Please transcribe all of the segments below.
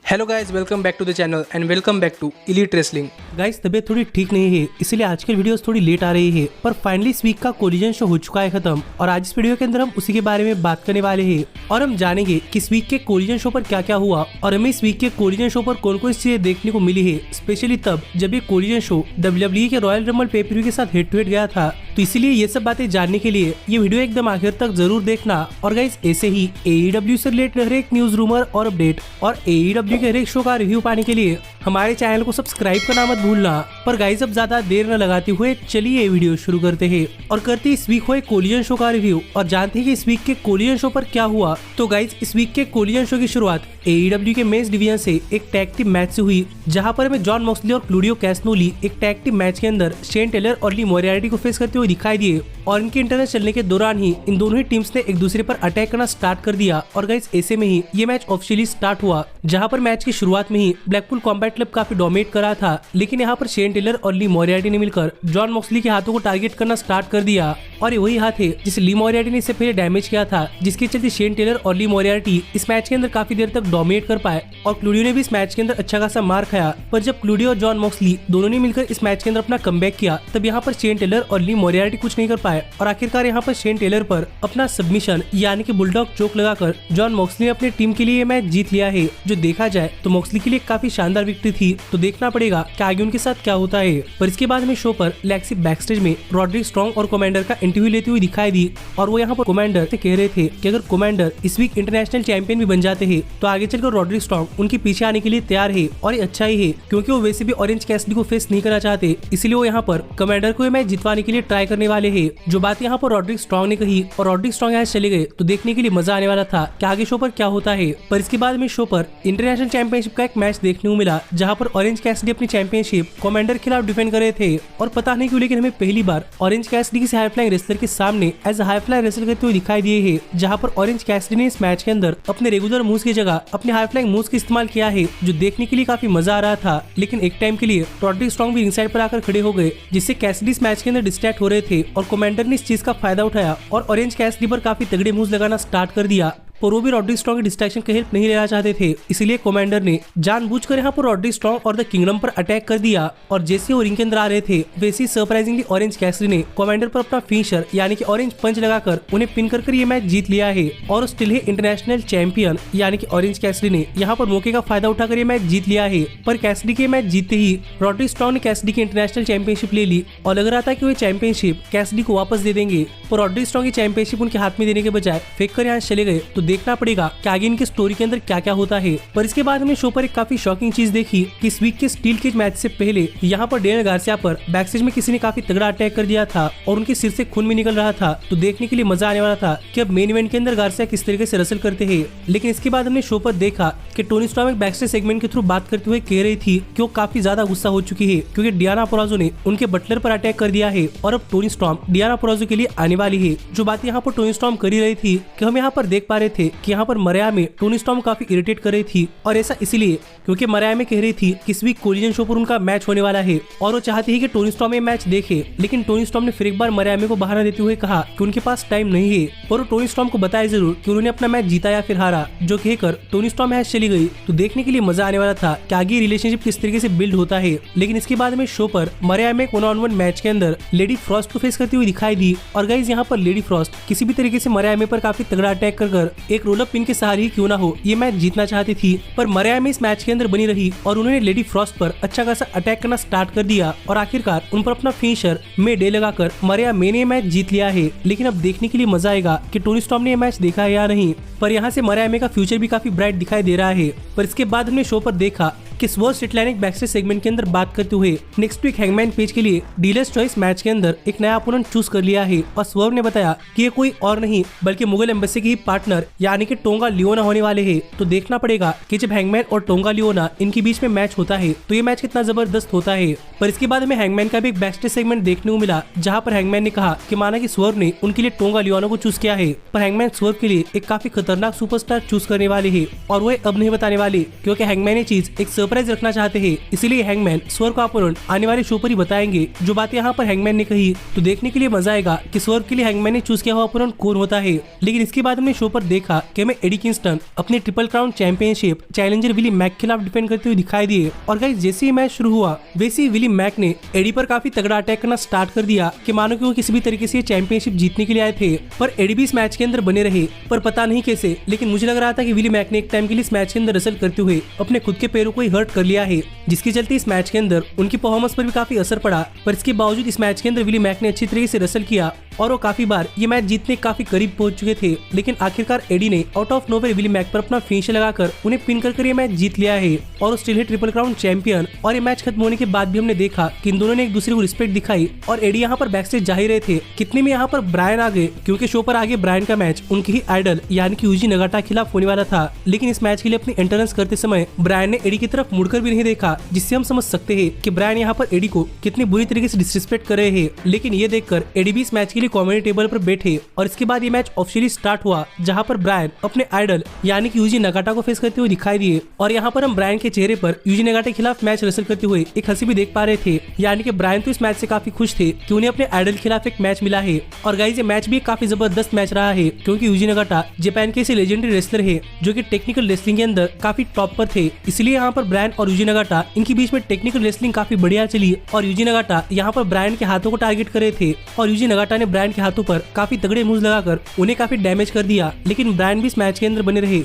Hello guys, welcome back to the channel and welcome back to Elite Wrestling. Guys तबीयत थोड़ी ठीक नहीं है, इसलिए आजकल वीडियोस थोड़ी लेट आ रही है, पर फाइनली इस वीक का कोलिजन शो हो चुका है खत्म और आज इस वीडियो के अंदर हम उसी के बारे में बात करने वाले हैं और हम जानेंगे कि इस वीक के कोलिजन शो पर क्या क्या हुआ और हमें इस वीक के कोलिजन शो पर कौन कौन सी चीजें देखने को मिली है, स्पेशली तब जब ये कोलिजन शो WWE के रॉयल रंबल पे-पर-व्यू के साथ हेड टू हेड गया था। तो इसीलिए ये सब बातें जानने के लिए ये वीडियो एकदम आखिर तक जरूर देखना। और गाइस ऐसे ही AEW से रिलेटेड हर एक न्यूज, रूमर और अपडेट और AEW के हर एक शो का रिव्यू पाने के लिए हमारे चैनल को सब्सक्राइब करना मत भूलना। पर गाइस अब ज्यादा देर न लगाते हुए चलिए ये वीडियो शुरू करते हैं और करते इस वीक हुए कोलिजन शो का रिव्यू और जानते हैं कि इस वीक के कोलिजन शो पर क्या हुआ। तो गाइस इस वीक के कोलिजन शो की शुरुआत AEW के मेंस डिवीजन से एक टैग टीम मैच से हुई, जहां पर हमें जॉन मॉक्सली और क्लूडियो कैसनोली एक टैग टीम मैच के अंदर शेन टेलर और ली मोरियार्टी को फेस करते हुए दिखाई दिए और इनके इंटरनेट चलने के दौरान ही इन दोनों ही टीम्स ने एक दूसरे पर अटैक करना स्टार्ट कर दिया। और गाइस ऐसे में ही ये मैच ऑफिशियली स्टार्ट हुआ, जहां पर मैच की शुरुआत में ही ब्लैकपूल कॉम्बैट क्लब काफी डोमिनेट कर रहा था, लेकिन यहाँ पर शेन टेलर और ली मोरियार्टी ने मिलकर जॉन मॉक्सली के हाथों को टारगेट करना स्टार्ट कर दिया और ये वही हाथ है जिसे ली मोरियार्टी ने इससे पहले डैमेज किया था, जिसके चलते शेन टेलर और ली मोरियार्टी इस मैच के अंदर काफी देर तक डोमिनेट कर पाए और क्लूडियो ने भी इस मैच के अंदर अच्छा खासा मार खाया। पर जब क्लूडियो और जॉन मॉक्सली दोनों ने मिलकर इस मैच के अंदर अपना कमबैक किया, तब यहाँ पर शेन टेलर और ली मोरियार्टी कुछ नहीं कर पाए और आखिरकार यहाँ पर शेन टेलर पर अपना सबमिशन यानी कि बुलडॉग चोक लगाकर जॉन मॉक्सली ने अपनी टीम के लिए ये मैच जीत लिया है, जो देखा जाए तो मॉक्सली के लिए काफी शानदार विक्ट्री थी। तो देखना पड़ेगा कि आगे उनके साथ क्या होता है। पर इसके बाद हमें शो पर लेक्सी बैकस्टेज में रॉड्रिक स्ट्रॉन्ग और कमांडर का इंटरव्यू लेते हुए दिखाई दी और वो यहाँ पर कमांडर से कह रहे थे कि अगर कमांडर इस वीक इंटरनेशनल चैंपियन भी बन जाते हैं तो आगे चलकर रॉड्रिक स्ट्रॉन्ग उनके पीछे आने के लिए तैयार है और ये अच्छा ही है, क्योंकि वो वैसे भी ऑरेंज कैसिडी को फेस नहीं करना चाहते, इसलिए वो यहाँ पर कमांडर को मैच जितवाने के लिए ट्राई करने वाले है। जो बात यहाँ पर रॉड्रिक स्ट्रॉन्ग ने कही और रॉड्रिक स्ट्रॉन्ग यहाँ चले गए तो देखने के लिए मजा आने वाला था कि आगे शो पर क्या होता है। पर इसके बाद में शो पर इंटरनेशनल चैंपियनशिप का एक मैच देखने को मिला, जहाँ पर ऑरेंज कैसिडी अपनी चैंपियनशिप कमांडर के खिलाफ डिफेंड कर रहे थे और पता नहीं क्यों लेकिन हमें पहली बार ऑरेंज कैसिडी किसी हाई फ्लाइंग रेसलर के सामने एज हाई फ्लाइंग रेसलर करते हुए दिखाई दिए है, जहाँ पर ऑरेंज कैसिडी ने इस मैच के अंदर अपने रेगुलर मूव्स की जगह अपने हाई फ्लाइंग मूव्स का इस्तेमाल किया है, जो देखने के लिए काफी मजा आ रहा था। लेकिन एक टाइम के लिए रॉड्रिक स्ट्रॉन्ग भी रिंग साइड पर आकर खड़े हो गए, जिससे कैसिडी इस मैच के अंदर डिस्ट्रैक्ट हो रहे थे और कमांडर ने इस चीज का फायदा उठाया और ऑरेंज कैसिडी पर काफी तगड़े मूव्स लगाना स्टार्ट कर दिया। पर वो भी रॉड्रिक स्ट्रॉन्ग की डिस्ट्रैक्शन की हेल्प नहीं लेना चाहते थे, इसलिए कमांडर ने जानबूझकर यहाँ पर रॉड्रिक स्ट्रॉन्ग और द किंगडम पर अटैक कर दिया और जैसे वो रिंग के अंदर आ रहे थे वैसे ही सरप्राइजिंगली ऑरेंज कैसिडी ने कमांडर पर अपना फिनिशर यानी कि ऑरेंज पंच लगाकर उन्हें पिन कर ये मैच जीत लिया है और स्टिल है इंटरनेशनल चैंपियन यानी कि ऑरेंज कैसिडी ने यहाँ पर मौके का फायदा उठाकर ये मैच जीत लिया है। पर कैसिडी के मैच जीतते ही रॉड्रिक स्ट्रॉन्ग ने कैसिडी की इंटरनेशनल चैंपियनशिप ले ली और लग रहा था कि वो चैंपियनशिप कैसिडी को वापस दे देंगे, पर रॉड्रिक स्ट्रॉन्ग की चैंपियनशिप उनके हाथ में देने के बजाय फेंक कर यहाँ चले गए। तो देखना पड़ेगा आगे इनके स्टोरी के अंदर क्या क्या होता है। पर इसके बाद हमने शो पर एक काफी शॉकिंग चीज देखी कि इस वीक के स्टील केज मैच से पहले यहाँ पर डेनियल गार्सिया पर बैकस्टेज में किसी ने काफी तगड़ा अटैक कर दिया था और उनके सिर से खून भी निकल रहा था। तो देखने के लिए मजा आने वाला था कि अब मेन इवेंट के अंदर गार्सिया किस तरीके से रसल करते हैं। लेकिन इसके बाद हमने शो पर देखा कि टोनी स्टॉर्म एक बैकस्टेज सेगमेंट के थ्रू बात करते हुए कह रही थी कि वो काफी ज्यादा गुस्सा हो चुकी है, क्योंकि डियाना पुराजो ने उनके बटलर पर अटैक कर दिया है और अब टोनी स्टॉर्म डियाना पुराजो के लिए आने वाली है। जो बात यहाँ पर टोनी स्टॉर्म कर ही रही थी कि हम यहाँ पर देख पा रहे थे कि यहाँ पर मरिया में टोनी स्टॉर्म काफी इरिटेट कर रही थी और ऐसा इसलिए क्योंकि मरिया में कह रही थी कि इस वीक कोलिजन शो पर उनका मैच होने वाला है और वो चाहती है कि टोनी स्टॉर्म ये मैच देखे। लेकिन टोनी स्टॉर्म ने फिर एक बार मरिया को बहाना देते हुए कहा कि उनके पास टाइम नहीं है और वो टोनी स्टॉर्म को बताया जरूर कि उन्होंने अपना मैच जीता या फिर हारा, जो कहकर टोनी स्टॉर्म मैच चली गई। तो देखने के लिए मजा आने वाला था कि आगे रिलेशनशिप किस तरीके से बिल्ड होता है। लेकिन इसके बाद में शो पर मरिया में 1-on-1 मैच के अंदर लेडी फ्रॉस्ट को फेस करती हुई दिखाई दी और गाइस यहाँ पर लेडी फ्रॉस्ट किसी भी तरीके से मरिया पर काफी तगड़ा अटैक कर एक रोल अप पिन के सहारे ही क्यों ना हो ये मैच जीतना चाहती थी। पर मरिया में इस मैच के अंदर बनी रही और उन्होंने लेडी फ्रॉस्ट पर अच्छा खासा अटैक करना स्टार्ट कर दिया और आखिरकार उन पर अपना फिनिशर में डे लगाकर मरिया ने मैच जीत लिया है। लेकिन अब देखने के लिए मजा आएगा कि टोनी स्टॉर्म ने ये मैच देखा है या नहीं। पर यहाँ से मरिया का फ्यूचर भी काफी ब्राइट दिखाई दे रहा है। पर इसके बाद हमने शो पर देखा कि स्वर्व स्ट्रीटलाइन बैकस्टेज सेगमेंट के अंदर बात करते हुए नेक्स्ट वीक हैंगमैन पेज के लिए डीलर्स चॉइस मैच के अंदर एक नया अपोनेंट चूज कर लिया है और स्वर्व ने बताया कि ये कोई और नहीं बल्कि मुगल एम्बेसी की पार्टनर यानी कि टोंगा लियोना होने वाले हैं। तो देखना पड़ेगा कि जब हैंगमैन और टोंगा लियोना इनके बीच में मैच होता है तो ये मैच कितना जबरदस्त होता है। पर इसके बाद हमें हैंगमैन का भी एक बैकस्टेज सेगमेंट देखने को मिला, जहाँ पर हैंगमैन ने कहा कि माना कि स्वर्व ने उनके लिए टोंगा लियोना को चूज किया है, पर हैंगमैन स्वर्व के लिए एक काफी खतरनाक सुपरस्टार चूज करने वाले है और वो अब नहीं बताने वाले, क्योंकि हैंगमैन ये चीज एक सरप्राइज रखना चाहते हैं, इसीलिए हैंगमैन स्वर्ग का अपोनेंट आने वाले शो पर ही बताएंगे। जो बातें यहाँ पर हैंगमैन ने कही तो देखने के लिए मजा आएगा कि स्वर्ग के लिए हैंगमैन ने चूज किया हुआ अपोनेंट कौन होता है। लेकिन इसके बाद हमने शो पर देखा कि हमें एडी किंगस्टन अपने triple crown championship challenger Willie Mack के खिलाफ डिफेंड करते हुए दिखाई दिए। और गाइस जैसे ही मैच शुरू हुआ वैसे ही विली मैक ने एडी पर काफी तगड़ा अटैक करना स्टार्ट कर दिया कि मानो कि वो किसी भी तरीके से चैंपियनशिप जीतने के लिए आए थे। पर एडी भी इस मैच के अंदर बने रहे, पर पता नहीं कैसे, लेकिन मुझे लग रहा था कि विली मैक ने एक टाइम के लिए इस मैच के अंदर रसल करते हुए अपने खुद के पैरों को ही हर्ट कर लिया है, जिसके चलते इस मैच के अंदर उनकी परफॉर्मेंस पर भी काफी असर पड़ा। पर इसके बावजूद इस मैच के अंदर विली मैक ने अच्छी तरीके से रसल किया और वो काफी बार ये मैच जीतने काफी करीब पहुंच चुके थे। लेकिन आखिरकार एडी ने out of nowhere Willie Mack पर अपना फिनिशर लगाकर उन्हें पिन कर ये मैच जीत लिया है और स्टिल है ट्रिपल क्राउन चैंपियन। और ये मैच खत्म होने के बाद भी हमने देखा कि इन दोनों ने एक दूसरे को रिस्पेक्ट दिखाई और एडी यहाँ पर बैकस्टेज जा ही रहे थे। कितने में यहाँ पर ब्रायन आ गए, क्योंकि शो पर आगे ब्रायन का मैच उनके ही आइडल यानी कि यूजी नगाटा के खिलाफ होने वाला था। लेकिन इस मैच के लिए अपनी एंट्रेंस करते समय ब्रायन ने एडी की तरफ मुड़कर भी नहीं देखा, जिससे हम समझ सकते हैं कि ब्रायन यहाँ पर एडी को कितनी बुरी तरीके से डिसरिस्पेक्ट कर रहे हैं। लेकिन ये देखकर एडी भी इस मैच के लिए कॉमेडी टेबल पर बैठे और इसके बाद ये मैच ऑफिशियली स्टार्ट हुआ, जहाँ पर ब्रायन अपने आइडल यानी कि यूजी नगाटा को फेस करते हुए दिखाई दिए। और यहाँ पर हम ब्रायन के चेहरे पर यूजी नगाटा के खिलाफ मैच रसल करते हुए एक हंसी भी देख पा रहे थे, यानी कि ब्रायन तो इस मैच से काफी खुश थे कि उन्हें अपने आइडल के खिलाफ एक मैच मिला है। और गाइस ये मैच भी काफी जबरदस्त मैच रहा है, क्योंकि यूजी नगाटा जापान के ऐसे लेजेंडरी रेसलर है जो कि टेक्निकल रेसलिंग के अंदर काफी टॉप पर थे। इसलिए यहाँ पर ब्रायन और यूजी नगाटा इनके बीच में टेक्निकल रेसलिंग काफी बढ़िया चली और यूजी नगाटा यहाँ पर ब्रायन के हाथों को टारगेट कर रहे थे और यूजी नगाटा ने ब्रायन के हाथों पर काफी तगड़े मूव्स लगाकर उन्हें काफी डैमेज कर दिया। लेकिन ब्रायन भी इस मैच के अंदर बने रहे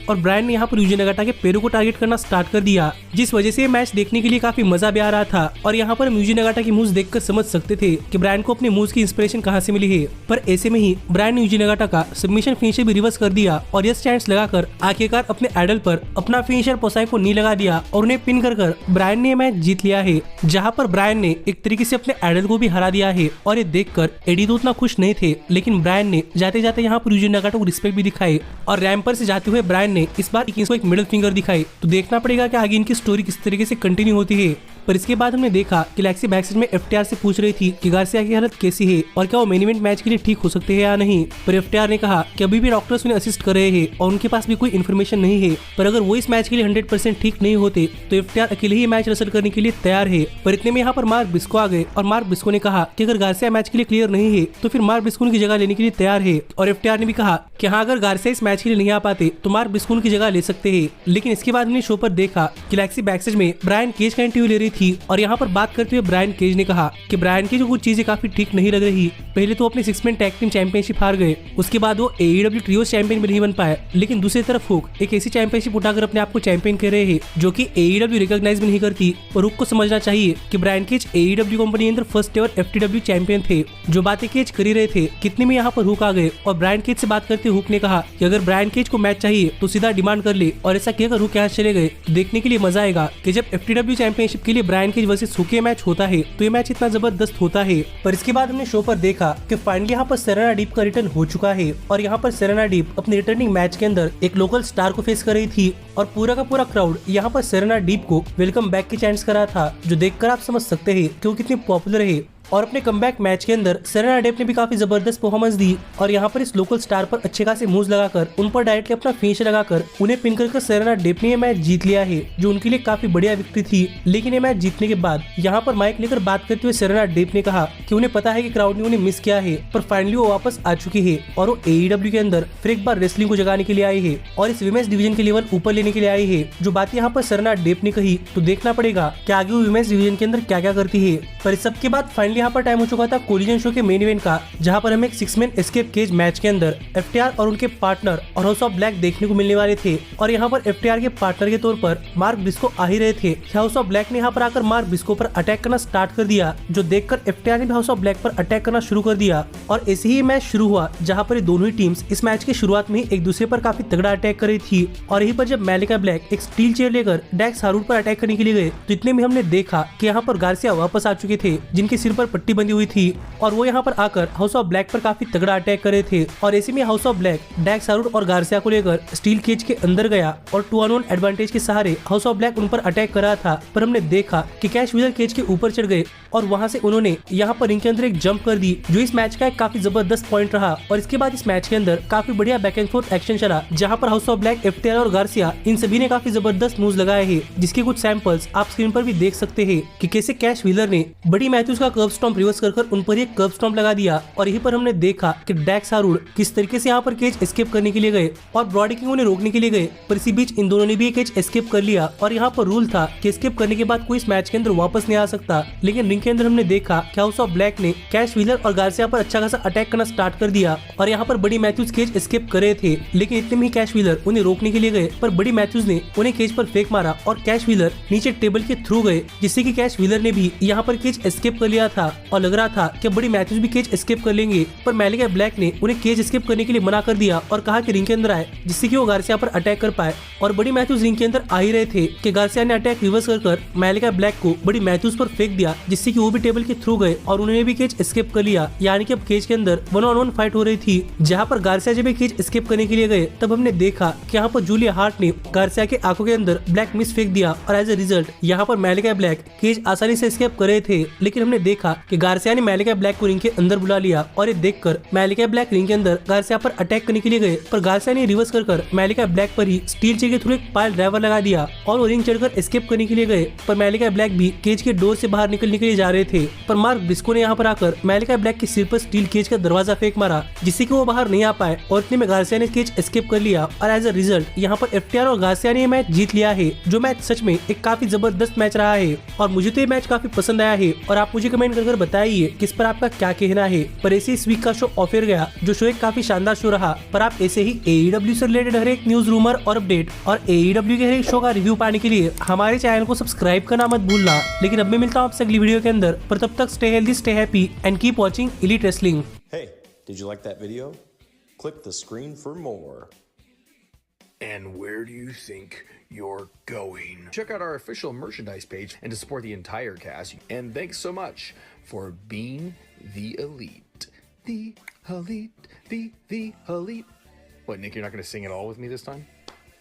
और ब्रायन ने यहाँ पर यूजी नगाटा के पैरों को टारगेट करना स्टार्ट कर दिया, जिस वजह से मैच देखने के लिए काफी मजा भी आ रहा था। और यहाँ पर हम यूजी नगाटा की मूव्स देखकर समझ सकते थे कि ब्रायन को अपने मूव्स की इंस्पिरेशन कहाँ से मिली है। पर ऐसे में ही ब्रायन ने यूजी नगाटा का सबमिशन फिनिशर भी रिवर्स कर दिया और यस चांस लगाकर आखिरकार अपने आइडल पर अपना फिनिशर पोसाई को नी लगा दिया और उन्हें पिन कर ब्रायन ने मैच जीत लिया है, जहाँ पर ब्रायन ने एक तरीके से अपने आइडल को भी हरा दिया है। और ये देखकर एडी तो उतना खुश नहीं थे, लेकिन ब्रायन ने जाते जाते यहाँ पर यूजी नगाटा को रिस्पेक्ट भी दिखाई और रैंप पर से जाते हुए ब्रायन ने इस बार को एक मिडिल फिंगर दिखाई। तो देखना पड़ेगा कि आगे इनकी स्टोरी किस तरीके से कंटिन्यू होती है। पर इसके बाद हमने देखा कि लैक्सी बैकस्टेज में एफटीआर से पूछ रही थी कि गार्सिया की हालत कैसी है और क्या वो मेन इवेंट मैच के लिए ठीक हो सकते हैं या नहीं। पर एफटीआर ने कहा कि अभी भी डॉक्टर्स उन्हें असिस्ट कर रहे हैं और उनके पास भी कोई इन्फॉर्मेशन नहीं है, पर अगर वो इस मैच के लिए 100% ठीक नहीं होते तो एफटीआर अकेले ही मैच रसल करने के लिए तैयार है। पर इतने में यहाँ पर मार्क ब्रिस्को आ गए और मार्क ब्रिस्को ने कहा कि अगर गार्सिया मैच के लिए क्लियर नहीं है तो फिर मार्क ब्रिस्को की जगह लेने के लिए तैयार है। और एफटीआर ने भी कहा कि हाँ, अगर गार्सिया इस मैच के लिए नहीं आ पाते तो मार्क ब्रिस्को की जगह ले सकते हैं। लेकिन इसके बाद हमने शो पर देखा कि लैक्सी बैकस्टेज में ब्रायन केज का इंटरव्यू ले रही थी और यहाँ पर बात करते हुए ब्रायन केज ने कहा कि ब्रायन की जो कुछ चीजें काफी ठीक नहीं लग रही। पहले तो अपनी 6 मैन टैग टीम चैंपियनशिप हार गए, उसके बाद वो AEW ट्रियोस चैंपियन भी नहीं बन पाए। लेकिन दूसरी तरफ हुक एक ऐसी चैंपियनशिप उठाकर अपने आप को चैंपियन कर रहे हैं जो कि AEW रिकॉग्नाइज भी नहीं करती। और हुक को समझना चाहिए कि ब्रायन केज AEW कंपनी के अंदर फर्स्ट एवर FTW चैंपियन थे। जो बातें केज कर ही रहे थे, कितने में यहाँ पर हुक आ गए और ब्रायन केज से बात करते हुक ने कहा कि अगर ब्रायन केज को मैच चाहिए तो सीधा डिमांड कर ले। और ऐसा किया अगर हुक यहाँ चले गए तो देखने के लिए मजा आएगा कि जब FTW चैंपियनशिप के लिए Brian Cage versus Hook match होता है तो ये मैच इतना जबरदस्त होता है। पर इसके बाद हमने शो पर देखा कि फाइनली यहाँ पर सेरेना डीप का रिटर्न हो चुका है और यहाँ पर सेरेना डीप अपने रिटर्निंग मैच के अंदर एक लोकल स्टार को फेस कर रही थी और पूरा का पूरा क्राउड यहाँ पर सेरेना डीप को वेलकम बैक के चैंट्स कर रहा था, जो देखकर आप समझ सकते हैं कि वो कितनी पॉपुलर है। और अपने कमबैक मैच के अंदर सेरेना डेप ने भी काफी जबरदस्त परफॉर्मेंस दी और यहाँ पर इस लोकल स्टार पर अच्छे खासे मूव्स लगाकर उन पर डायरेक्टली अपना फिनिश लगाकर उन्हें पिन कर सेरेना डेप ने ये मैच जीत लिया है, जो उनके लिए काफी बढ़िया विक्ट्री थी। लेकिन ये मैच जीतने के बाद यहाँ पर माइक लेकर बात करते हुए सेरेना डेप ने कहा कि उन्हें पता है कि क्राउड ने उन्हें मिस किया है, पर फाइनली वो वापस आ चुकी है और वो AEW के अंदर फिर एक बार रेसलिंग को जगाने के लिए आई है और इस विमेंस डिवीजन के लेवल ऊपर लेने के लिए आई है। जो बात यहाँ पर सेरेना डेप ने कही तो देखना पड़ेगा कि आगे वो विमेंस डिवीजन के अंदर क्या क्या करती है। पर इस सबके बाद फाइनली यहाँ पर टाइम हो चुका था कोलिजन शो के मेन इवेंट का, जहां पर हमें एक 6 मैन एस्केप केज मैच के अंदर एफटीआर और उनके पार्टनर और हाउस ऑफ ब्लैक देखने को मिलने वाले थे। और यहाँ पर एफटीआर के पार्टनर के तौर पर मार्क ब्रिस्को आ ही रहे थे। हाउस ऑफ ब्लैक ने यहाँ पर आकर मार्क ब्रिस्को पर अटैक करना स्टार्ट कर दिया, जो देखकर एफटीआर ने भी हाउस ऑफ ब्लैक पर अटैक करना शुरू कर दिया। और ऐसे ही मैच शुरू हुआ, जहाँ पर दोनों ही टीम्स इस मैच की शुरुआत में एक दूसरे पर काफी तगड़ा अटैक कर रही थी। और यहीं पर जब मैलिका ब्लैक एक स्टील चेयर लेकर डैक्स हारूट पर अटैक करने के लिए गए तो इतने में हमने देखा कि यहाँ पर गार्सिया वापस आ चुके थे, जिनके सिर पर पट्टी बंधी हुई थी और वो यहाँ पर आकर हाउस ऑफ ब्लैक पर काफी तगड़ा अटैक करे थे। और ऐसे में हाउस ऑफ ब्लैक डैक्स हारूड और गार्सिया को लेकर स्टील केज के अंदर गया और 2-on-1 एडवांटेज के सहारे हाउस ऑफ ब्लैक उन पर अटैक कर रहा था। पर हमने देखा कि कैश व्हीलर केज के ऊपर चढ़ गए और वहां से उन्होंने यहाँ पर रिंग के अंदर एक जंप कर दी, जो इस मैच का एक काफी जबरदस्त पॉइंट रहा। और इसके बाद इस मैच के अंदर काफी बढ़िया बैक एंड फोर्थ एक्शन चला, जहाँ पर हाउस ऑफ ब्लैक, FTR और गार्सिया इन सभी ने काफी जबरदस्त मूव्स लगाए हैं, जिसके कुछ सैंपल्स आप स्क्रीन पर भी देख सकते हैं कि कैसे कैश व्हीलर ने बड़ी मैथ्यूज का कर्व स्टॉम्प रिवर्स कर उन पर एक कर्व स्टॉम्प लगा दिया। और यहीं पर हमने देखा कि डैक्स हारूड किस तरीके से यहाँ पर केज एस्केप करने के लिए गए और ब्रॉडी किंग उन्हें रोकने के लिए गए, पर इसी बीच इन दोनों ने भी केज एस्केप कर लिया। और यहाँ पर रूल था कि एस्केप करने के बाद कोई इस मैच के अंदर वापस नहीं आ सकता। लेकिन रिंग के अंदर हमने देखा कि हाउस ऑफ ब्लैक ने कैश व्हीलर और गार्सिया पर अच्छा खासा अटैक करना स्टार्ट कर दिया और यहाँ पर बड़ी मैथ्यूज केज एस्केप कर रहे थे। लेकिन इतने में ही कैश व्हीलर उन्हें रोकने के लिए गए, पर बड़ी मैथ्यूज ने उन्हें केज पर फेंक मारा और कैश व्हीलर नीचे टेबल के थ्रू गए, जिससे कि कैश व्हीलर ने भी यहाँ पर केज एस्केप कर लिया था। और लग रहा था कि बड़ी मैथ्यूज भी केज एस्केप कर लेंगे, पर मैलिका ब्लैक ने उन्हें केज एस्केप करने के लिए मना कर दिया और कहा कि रिंग के अंदर आए, जिससे कि वो गार्सिया पर अटैक कर पाए। और बड़ी मैथ्यूज रिंग के अंदर आ ही रहे थे कि गार्सिया ने अटैक रिवर्स कर मैलिका ब्लैक को बड़ी मैथ्यूज पर फेंक दिया, जिससे कि वो भी टेबल के थ्रू गए और उन्होंने भी केज एस्केप कर लिया। यानी कि अब केज के अंदर 1-on-1 फाइट हो रही थी, जहाँ पर गार्सिया जब केज एस्केप करने के लिए गए तब हमने देखा कि यहाँ पर जूलिया हार्ट ने गार्सिया के आंखों के अंदर ब्लैक मिस फेंक दिया और एज ए रिजल्ट यहाँ पर मैलिका ब्लैक केज आसानी से एस्केप कर रहे थे। लेकिन हमने देखा कि गार्सिया ने मैलिका ब्लैक को रिंग के अंदर बुला लिया और ये देखकर मैलिका ब्लैक रिंग के अंदर गार्सिया पर अटैक करने के लिए गए, पर गार्सिया ने रिवर्स कर मैलिका ब्लैक पर ही स्टील चेयर के थ्रू एक पाइल ड्राइवर लगा दिया और वो रिंग चढ़कर एस्केप करने के लिए गए। पर मैलिका ब्लैक भी केज के डोर से बाहर निकलने के लिए जा रहे थे, पर मार्क ब्रिस्को ने यहाँ पर आकर मैलिका ब्लैक के सिर पर स्टील केज का दरवाजा फेंक मारा, जिससे कि वो बाहर नहीं आ पाए और इतने में गार्सिया ने केज एस्केप कर लिया। और एज अ रिजल्ट यहाँ पर FTR और गार्सिया ने ये मैच जीत लिया है, जो मैच सच में एक काफी जबरदस्त मैच रहा है और मुझे तो ये मैच काफी पसंद आया है। और आप मुझे कमेंट कर बताइए किस पर आपका क्या कहना है। पर ऐसे इस वीक का शो ऑफ एयर गया, जो शो एक काफी शानदार शो रहा। पर आप ऐसे ही AEW से रिलेटेड हर एक न्यूज, रूमर और अपडेट और AEW के हर एक शो का रिव्यू पाने के लिए हमारे चैनल को सब्सक्राइब करना मत भूलना। लेकिन अब मैं मिलता हूँ आपसे अगली वीडियो के अंदर, पर तब तक stay healthy, stay happy and keep watching elite wrestling. Hey, did you like that video? Click the screen for more. And where do you think you're going? Check out our official merchandise page and to support the entire cast. And thanks so much for being the elite. The elite, the elite. What, Nick, you're not going to sing it all with me this time?